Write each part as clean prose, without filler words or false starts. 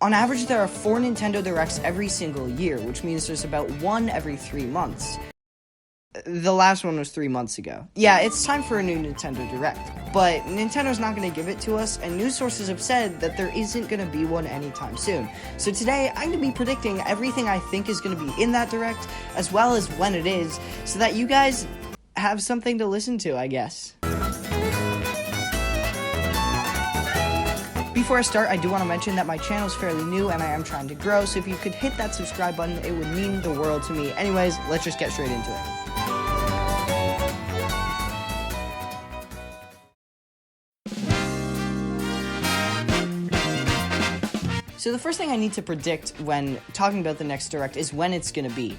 On average, there are 4 Nintendo Directs every single year, which means there's about 1 every 3 months. The last one was 3 months ago. Yeah, it's time for a new Nintendo Direct, but Nintendo's not going to give it to us, and news sources have said that there isn't going to be one anytime soon. So today, I'm going to be predicting everything I think is going to be in that Direct, as well as when it is, so that you guys have something to listen to, I guess. Before I start, I do want to mention that my channel is fairly new and I am trying to grow, so if you could hit that subscribe button, it would mean the world to me. Anyways, let's just get straight into it. So the first thing I need to predict when talking about the next Direct is when it's going to be.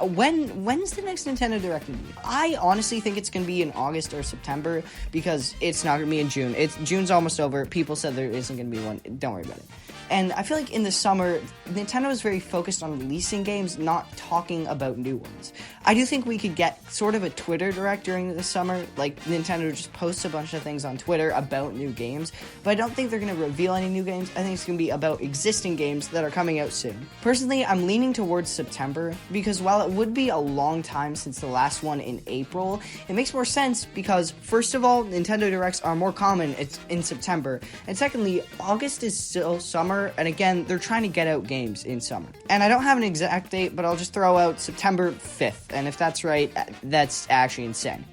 When's the next Nintendo Direct going to be? I honestly think it's going to be in August or September, because it's not going to be in June. June's almost over. People said there isn't going to be one. Don't worry about it. And I feel like in the summer, Nintendo is very focused on releasing games, not talking about new ones. I do think we could get sort of a Twitter Direct during the summer, like Nintendo just posts a bunch of things on Twitter about new games, but I don't think they're going to reveal any new games. I think it's going to be about existing games that are coming out soon. Personally, I'm leaning towards September, because while it would be a long time since the last one in April, it makes more sense because, first of all, Nintendo Directs are more common in September, and secondly, August is still summer, and again, they're trying to get out games in summer. And I don't have an exact date, but I'll just throw out September 5th, and if that's right, that's actually insane.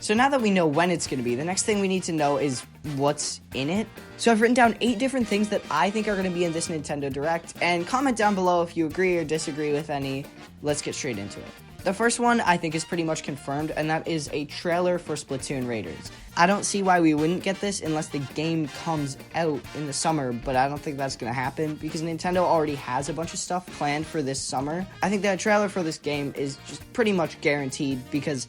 So now that we know when it's going to be, the next thing we need to know is what's in it. So I've written down 8 different things that I think are going to be in this Nintendo Direct, and comment down below if you agree or disagree with any. Let's get straight into it. The first one I think is pretty much confirmed, and that is a trailer for Splatoon Raiders. I don't see why we wouldn't get this unless the game comes out in the summer, but I don't think that's going to happen because Nintendo already has a bunch of stuff planned for this summer. I think that a trailer for this game is just pretty much guaranteed because,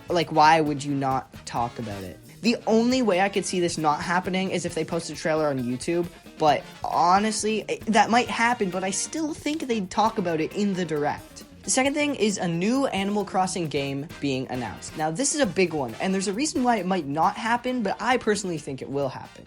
like, why would you not talk about it? The only way I could see this not happening is if they post a trailer on YouTube, but honestly, that might happen, but I still think they'd talk about it in the Direct. The second thing is a new Animal Crossing game being announced. Now, this is a big one, and there's a reason why it might not happen, but I personally think it will happen.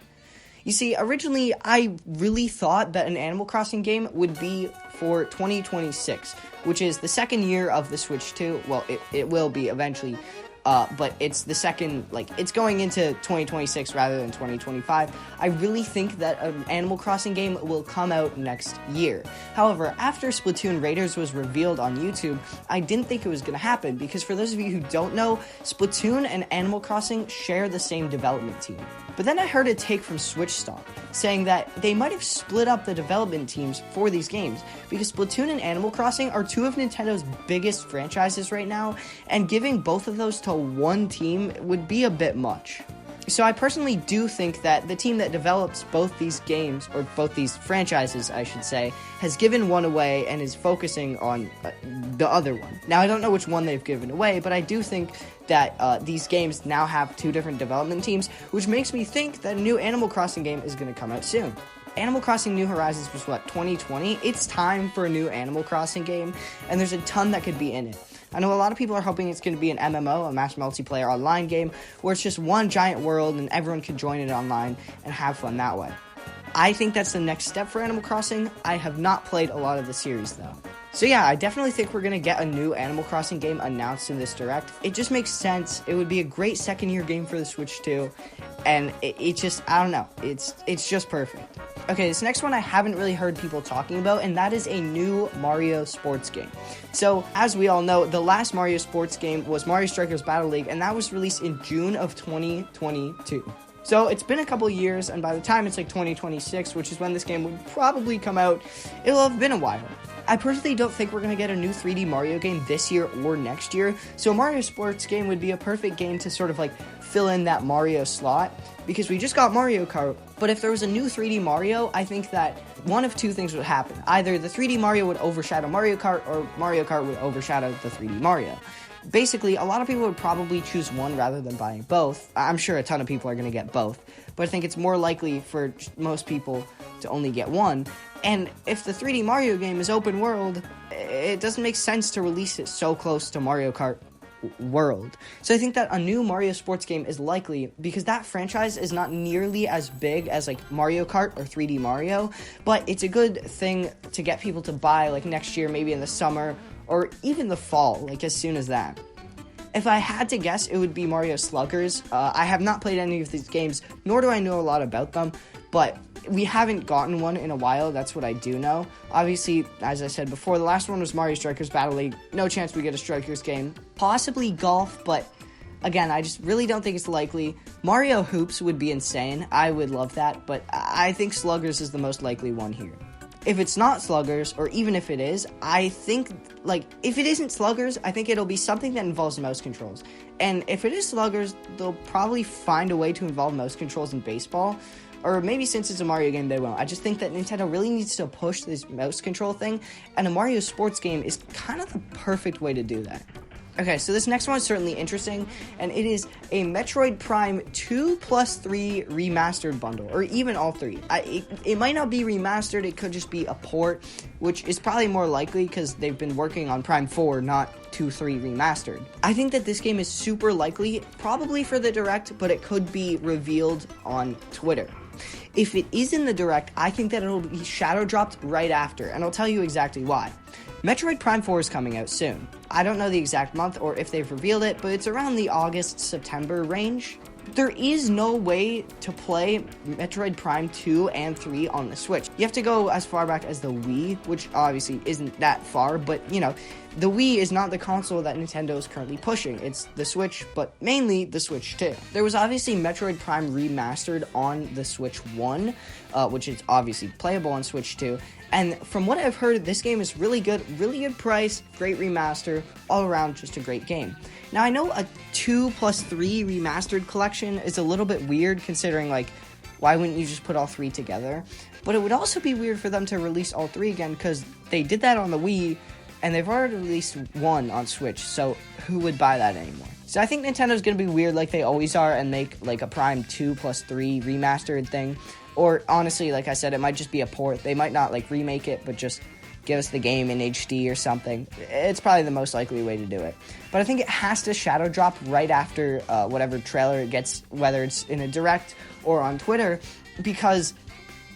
You see, originally, I really thought that an Animal Crossing game would be for 2026, which is the second year of the Switch 2. Well, it will be eventually, but it's the second, it's going into 2026 rather than 2025. I really think that an Animal Crossing game will come out next year. However, after Splatoon Raiders was revealed on YouTube, I didn't think it was going to happen, because for those of you who don't know, Splatoon and Animal Crossing share the same development team. But then I heard a take from Switch Stock saying that they might have split up the development teams for these games, because Splatoon and Animal Crossing are 2 of Nintendo's biggest franchises right now, and giving both of those to one team would be a bit much. So I personally do think that the team that develops both these games, or both these franchises, I should say, has given one away and is focusing on the other one. Now, I don't know which one they've given away, but I do think that these games now have 2 different development teams, which makes me think that a new Animal Crossing game is going to come out soon. Animal Crossing New Horizons was, 2020? It's time for a new Animal Crossing game, and there's a ton that could be in it. I know a lot of people are hoping it's going to be an MMO, a mass multiplayer online game, where it's just one giant world and everyone can join it online and have fun that way. I think that's the next step for Animal Crossing. I have not played a lot of the series, though. So yeah, I definitely think we're going to get a new Animal Crossing game announced in this Direct. It just makes sense. It would be a great second-year game for the Switch 2, and it just, I don't know, it's just perfect. Okay, this next one I haven't really heard people talking about, and that is a new Mario sports game. So, as we all know, the last Mario sports game was Mario Strikers Battle League, and that was released in June of 2022. So, it's been a couple years, and by the time it's 2026, which is when this game would probably come out, it'll have been a while. I personally don't think we're going to get a new 3D Mario game this year or next year, so a Mario sports game would be a perfect game to sort of fill in that Mario slot, because we just got Mario Kart, but if there was a new 3D Mario, I think that one of 2 things would happen. Either the 3D Mario would overshadow Mario Kart, or Mario Kart would overshadow the 3D Mario. Basically, a lot of people would probably choose one rather than buying both. I'm sure a ton of people are going to get both, but I think it's more likely for most people to only get one. And if the 3D Mario game is open world, it doesn't make sense to release it so close to Mario Kart. world. So I think that a new Mario sports game is likely because that franchise is not nearly as big as like Mario Kart or 3D Mario, but it's a good thing to get people to buy like next year, maybe in the summer or even the fall, like as soon as that. If I had to guess, it would be Mario Sluggers. I have not played any of these games, nor do I know a lot about them, but we haven't gotten one in a while. That's what I do know. Obviously, as I said before, the last one was Mario Strikers Battle League. No chance we get a Strikers game. Possibly golf, but again, I just really don't think it's likely. Mario Hoops would be insane. I would love that, but I think Sluggers is the most likely one here. If it's not Sluggers, or even if it is, I think, like, if it isn't Sluggers, I think it'll be something that involves mouse controls. And if it is Sluggers, they'll probably find a way to involve mouse controls in baseball. Or maybe since it's a Mario game, they won't. I just think that Nintendo really needs to push this mouse control thing, and a Mario sports game is kind of the perfect way to do that. Okay, so this next one is certainly interesting, and it is a Metroid Prime 2+3 remastered bundle, or even all three. It might not be remastered, it could just be a port, which is probably more likely because they've been working on Prime 4, not 2-3 remastered. I think that this game is super likely, probably for the Direct, but it could be revealed on Twitter. If it is in the Direct, I think that it'll be shadow dropped right after, and I'll tell you exactly why. Metroid Prime 4 is coming out soon. I don't know the exact month or if they've revealed it, but it's around the August-September range. There is no way to play Metroid Prime 2 and 3 on the Switch. You have to go as far back as the Wii, which obviously isn't that far, but, you know, the Wii is not the console that Nintendo is currently pushing. It's the Switch, but mainly the Switch 2. There was obviously Metroid Prime Remastered on the Switch 1, which is obviously playable on Switch 2. And from what I've heard, this game is really good price, great remaster, all around just a great game. Now, I know a 2+3 remastered collection is a little bit weird considering, like, why wouldn't you just put all three together? But it would also be weird for them to release all three again because they did that on the Wii, and they've already released one on Switch, so who would buy that anymore? So I think Nintendo's going to be weird like they always are and make, like, a Prime 2+3 remastered thing. Or, honestly, like I said, it might just be a port. They might not, like, remake it, but just give us the game in HD or something. It's probably the most likely way to do it. But I think it has to shadow drop right after whatever trailer it gets, whether it's in a Direct or on Twitter, because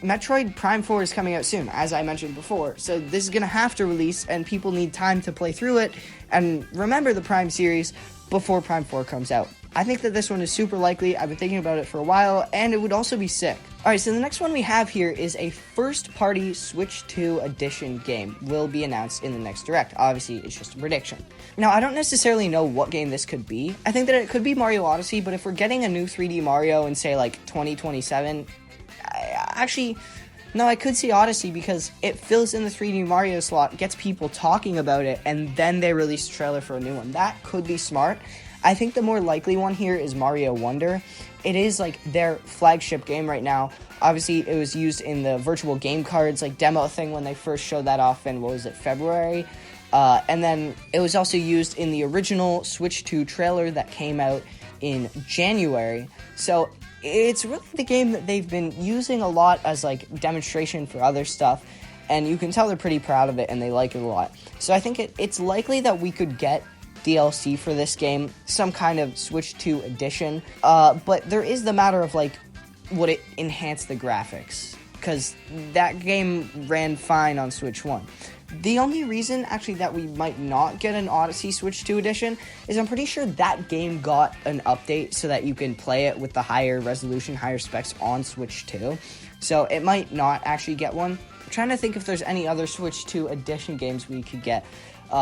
Metroid Prime 4 is coming out soon, as I mentioned before. So this is going to have to release, and people need time to play through it and remember the Prime series before Prime 4 comes out. I think that this one is super likely. I've been thinking about it for a while, and it would also be sick. Alright, so the next one we have here is a first-party Switch 2 edition game. Will be announced in the next Direct. Obviously, it's just a prediction. Now, I don't necessarily know what game this could be. I think that it could be Mario Odyssey, but if we're getting a new 3D Mario in, say, like, 2027, no, I could see Odyssey because it fills in the 3D Mario slot, gets people talking about it, and then they release a trailer for a new one. That could be smart. I think the more likely one here is Mario Wonder. It is, like, their flagship game right now. Obviously, it was used in the virtual game cards, like, demo thing when they first showed that off in, February? And then it was also used in the original Switch 2 trailer that came out in January. So it's really the game that they've been using a lot as, like, demonstration for other stuff. And you can tell they're pretty proud of it and they like it a lot. So I think it's likely that we could get DLC for this game, some kind of Switch 2 edition, but there is the matter of, like, would it enhance the graphics, because that game ran fine on Switch 1. The only reason, actually, that we might not get an Odyssey Switch 2 edition is I'm pretty sure that game got an update so that you can play it with the higher resolution, higher specs on Switch 2, so it might not actually get one. I'm trying to think if there's any other Switch 2 edition games we could get,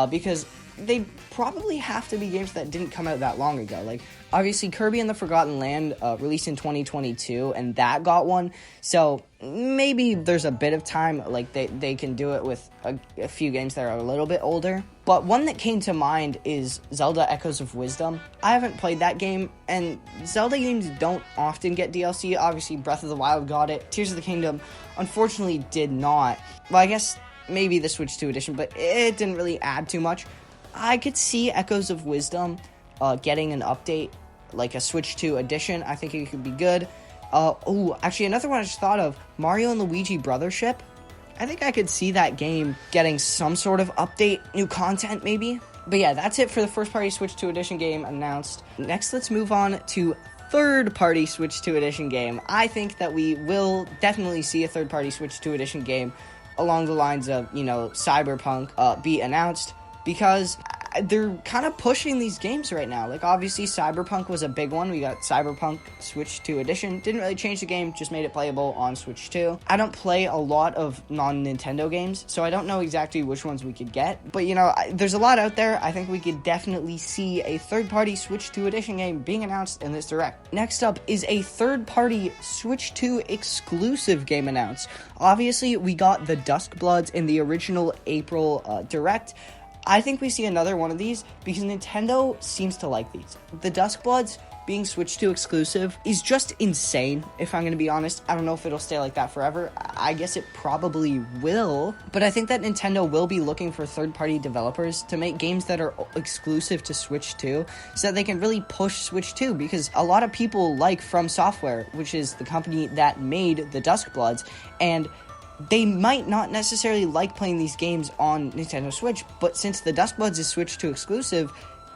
because they probably have to be games that didn't come out that long ago. Like, obviously, Kirby and the Forgotten Land released in 2022, and that got one. So maybe there's a bit of time, like, they can do it with a few games that are a little bit older. But one that came to mind is Zelda Echoes of Wisdom. I haven't played that game, and Zelda games don't often get DLC. Obviously, Breath of the Wild got it. Tears of the Kingdom, unfortunately, did not. Well, I guess maybe the Switch 2 edition, but it didn't really add too much. I could see Echoes of Wisdom getting an update, like a Switch 2 edition. I think it could be good. Actually, another one I just thought of, Mario and Luigi Brothership. I think I could see that game getting some sort of update, new content maybe. But yeah, that's it for the first-party Switch 2 Edition game announced. Next, let's move on to third-party Switch 2 Edition game. I think that we will definitely see a third-party Switch 2 Edition game along the lines of, Cyberpunk be announced, because they're kind of pushing these games right now. Like, obviously, Cyberpunk was a big one. We got Cyberpunk Switch 2 Edition. Didn't really change the game, just made it playable on Switch 2. I don't play a lot of non-Nintendo games, so I don't know exactly which ones we could get. But, there's a lot out there. I think we could definitely see a third-party Switch 2 Edition game being announced in this Direct. Next up is a third-party Switch 2 exclusive game announced. Obviously, we got the Dusk Bloods in the original April Direct. I think we see another one of these because Nintendo seems to like these. The Dusk Bloods being Switch 2 exclusive is just insane, if I'm going to be honest. I don't know if it'll stay like that forever. I guess it probably will. But I think that Nintendo will be looking for third-party developers to make games that are exclusive to Switch 2 so that they can really push Switch 2, because a lot of people like From Software, which is the company that made the Dusk Bloods, and they might not necessarily like playing these games on Nintendo Switch, but since the Dusk Bloods is Switch 2 exclusive,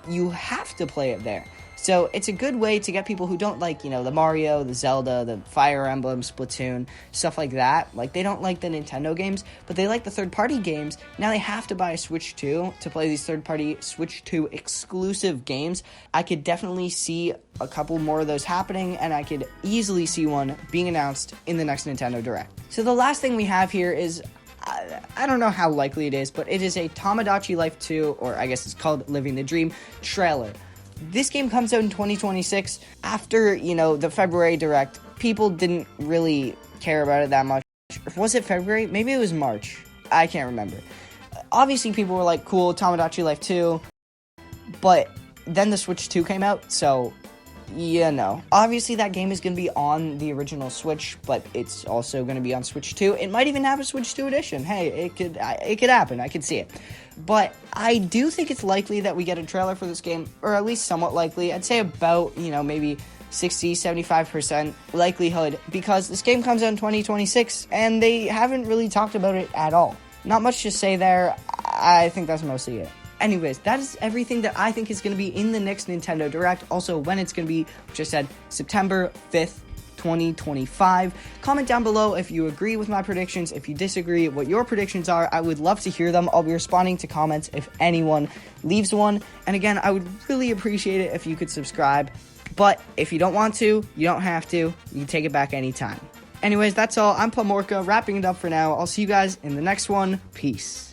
you have to play it there. So it's a good way to get people who don't like, the Mario, the Zelda, the Fire Emblem, Splatoon, stuff like that. Like, they don't like the Nintendo games, but they like the third-party games. Now they have to buy a Switch 2 to play these third-party Switch 2 exclusive games. I could definitely see a couple more of those happening, and I could easily see one being announced in the next Nintendo Direct. So the last thing we have here is, I don't know how likely it is, but it is a Tomodachi Life 2, or I guess it's called Living the Dream, trailer. This game comes out in 2026. After, the February Direct, people didn't really care about it that much. Was it February? Maybe it was March. I can't remember. Obviously, people were like, cool, Tomodachi Life 2. But then the Switch 2 came out, so, Obviously, that game is going to be on the original Switch, but it's also going to be on Switch 2. It might even have a Switch 2 edition. Hey, it could happen. I could see it. But I do think it's likely that we get a trailer for this game, or at least somewhat likely. I'd say about, maybe 60-75% likelihood, because this game comes out in 2026, and they haven't really talked about it at all. Not much to say there. I think that's mostly it. Anyways, that is everything that I think is going to be in the next Nintendo Direct. Also, when it's going to be, which I said, September 5th, 2025. Comment down below if you agree with my predictions, if you disagree, what your predictions are. I would love to hear them. I'll be responding to comments if anyone leaves one. And again, I would really appreciate it if you could subscribe. But if you don't want to, you don't have to. You can take it back anytime. Anyways, that's all. I'm Pomorka, wrapping it up for now. I'll see you guys in the next one. Peace.